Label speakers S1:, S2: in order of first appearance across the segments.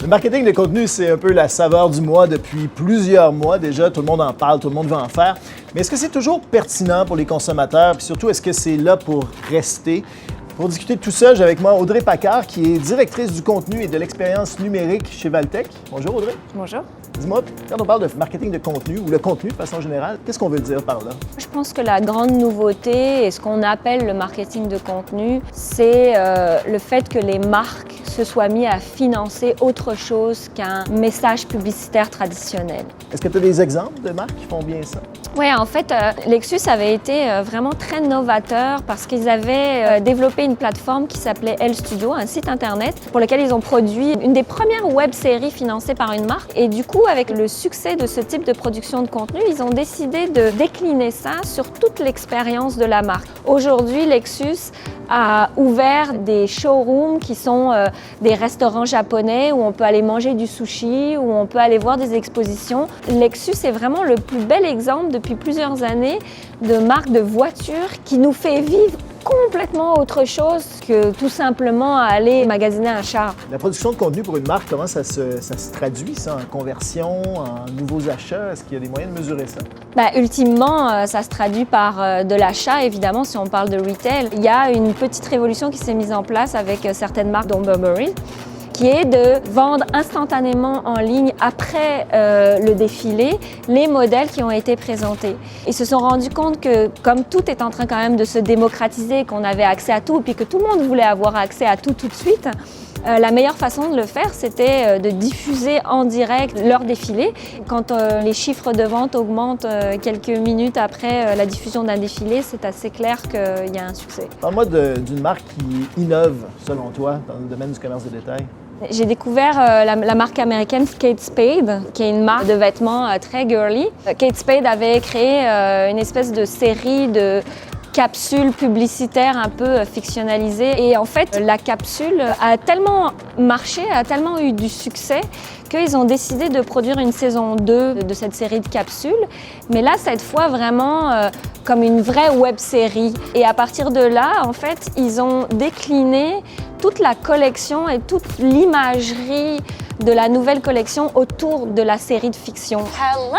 S1: Le marketing de contenu, c'est un peu la saveur du mois depuis plusieurs mois déjà. Tout le monde en parle, tout le monde veut en faire. Mais est-ce que c'est toujours pertinent pour les consommateurs? Puis surtout, est-ce que c'est là pour rester? Pour discuter de tout ça, j'ai avec moi Audrey Paccard, qui est directrice du contenu et de l'expérience numérique chez Valtech. Bonjour Audrey.
S2: Bonjour.
S1: Dis-moi, quand on parle de marketing de contenu ou le contenu de façon générale, qu'est-ce qu'on veut dire par là?
S2: Je pense que la grande nouveauté et ce qu'on appelle le marketing de contenu, c'est le fait que les marques se soient mis à financer autre chose qu'un message publicitaire traditionnel.
S1: Est-ce que tu as des exemples de marques qui font bien ça?
S2: Oui, en fait, Lexus avait été vraiment très novateur parce qu'ils avaient développé une plateforme qui s'appelait L Studio, un site internet pour lequel ils ont produit une des premières web-séries financées par une marque. Et du coup, avec le succès de ce type de production de contenu, ils ont décidé de décliner ça sur toute l'expérience de la marque. Aujourd'hui, Lexus a ouvert des showrooms qui sont des restaurants japonais où on peut aller manger du sushi, où on peut aller voir des expositions. Lexus est vraiment le plus bel exemple depuis plusieurs années de marque de voiture qui nous fait vivre complètement autre chose que tout simplement aller magasiner un char.
S1: La production de contenu pour une marque, comment ça se traduit ça en conversion, en nouveaux achats? Est-ce qu'il y a des moyens de mesurer ça?
S2: Ultimement, ça se traduit par de l'achat, évidemment, si on parle de retail. Il y a une petite révolution qui s'est mise en place avec certaines marques, dont Burberry, qui est de vendre instantanément en ligne après le défilé les modèles qui ont été présentés. Ils se sont rendus compte que comme tout est en train quand même de se démocratiser, qu'on avait accès à tout et puis que tout le monde voulait avoir accès à tout de suite, la meilleure façon de le faire, c'était de diffuser en direct leur défilé. Quand les chiffres de vente augmentent quelques minutes après la diffusion d'un défilé, c'est assez clair qu'il y a un succès.
S1: Parle-moi d'une marque qui innove, selon toi, dans le domaine du commerce de détail.
S2: J'ai découvert la marque américaine Kate Spade, qui est une marque de vêtements très girly. Kate Spade avait créé une espèce de série de capsules publicitaires un peu fictionnalisées. Et en fait, la capsule a tellement marché, a tellement eu du succès qu'ils ont décidé de produire une saison 2 de cette série de capsules. Mais là, cette fois, vraiment comme une vraie web-série. Et à partir de là, en fait, ils ont décliné toute la collection et toute l'imagerie de la nouvelle collection autour de la série de fiction. Hello!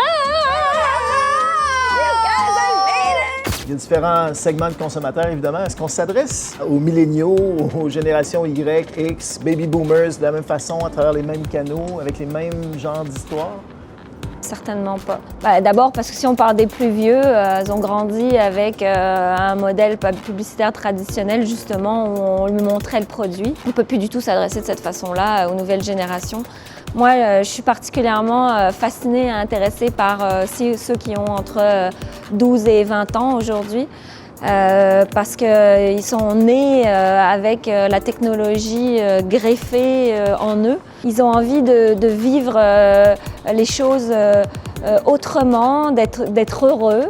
S1: Il y a différents segments de consommateurs, évidemment. Est-ce qu'on s'adresse aux milléniaux, aux générations Y, X, baby boomers de la même façon, à travers les mêmes canaux, avec les mêmes genres d'histoires?
S2: Certainement pas. D'abord parce que si on parle des plus vieux, ils ont grandi avec un modèle publicitaire traditionnel justement où on lui montrait le produit. On ne peut plus du tout s'adresser de cette façon-là aux nouvelles générations. Moi, je suis particulièrement fascinée et intéressée par ceux qui ont entre 12 et 20 ans aujourd'hui. Parce qu'ils sont nés avec la technologie greffée en eux. Ils ont envie de vivre les choses autrement, d'être heureux,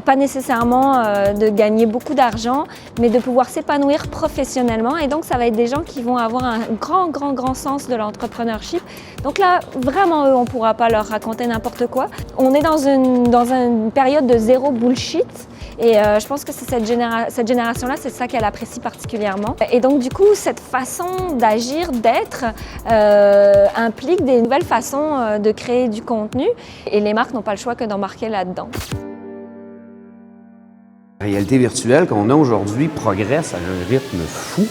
S2: pas nécessairement de gagner beaucoup d'argent, mais de pouvoir s'épanouir professionnellement. Et donc, ça va être des gens qui vont avoir un grand sens de l'entrepreneurship. Donc là, vraiment, eux, on ne pourra pas leur raconter n'importe quoi. On est dans une période de zéro bullshit. Et je pense que c'est cette génération-là, c'est ça qu'elle apprécie particulièrement. Et donc, du coup, cette façon d'agir, d'être, implique des nouvelles façons de créer du contenu. Et les marques n'ont pas le choix que d'embarquer là-dedans.
S3: La réalité virtuelle qu'on a aujourd'hui progresse à un rythme fou.